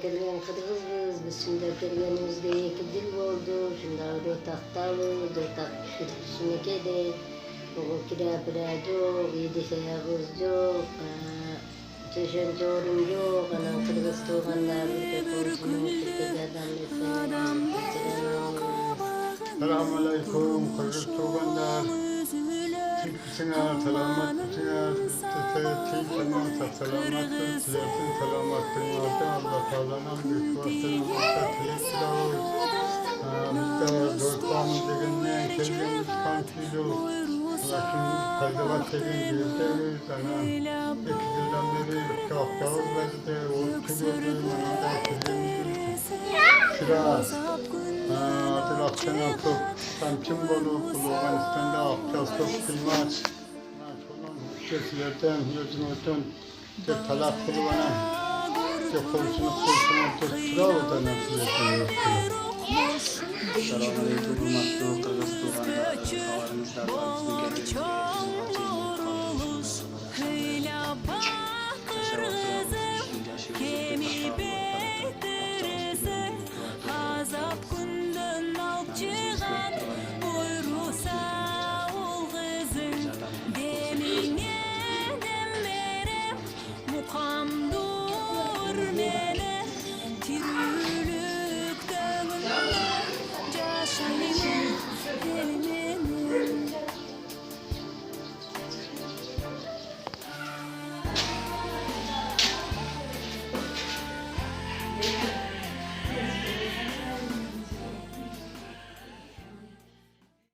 kelgen kırgızbız. Biz şunda kelgenimizde 2 yıl oldu. Şunda ortaktabız, ortak şinekede. Bugün kira yok, yedi sayağız yok. Çeşen çorum yok. Anam kırgız tuğanlar ülke komşunun Türkiye'den Selamünaleyküm, kırgız tuğanlar. Çıksınlar, selamat çıksınlar. Selamat, tilersin selamatın oldu. Allah Teala'nın büyük vasfının tilek silahı. Bizde dostlarımız degenine kelgemiz kankiyiz. Lakin faydalar çekin girdiğimiz ana 2 yıldan beri kahkalı verdi. O tüyörleri manada kelgemiz. Şira, adı akşana çok sançım bolu, kulağın üstünde akçası çok kıymaç. Kesilerden, yüzümüzden tek talak kılığına, tek komşunun tek sıravıdan nasıl yapıyoruz? Selamünaleyküm, hürmetli Kırgız tuğanlar, havarımızda var, bizim geldiğimiz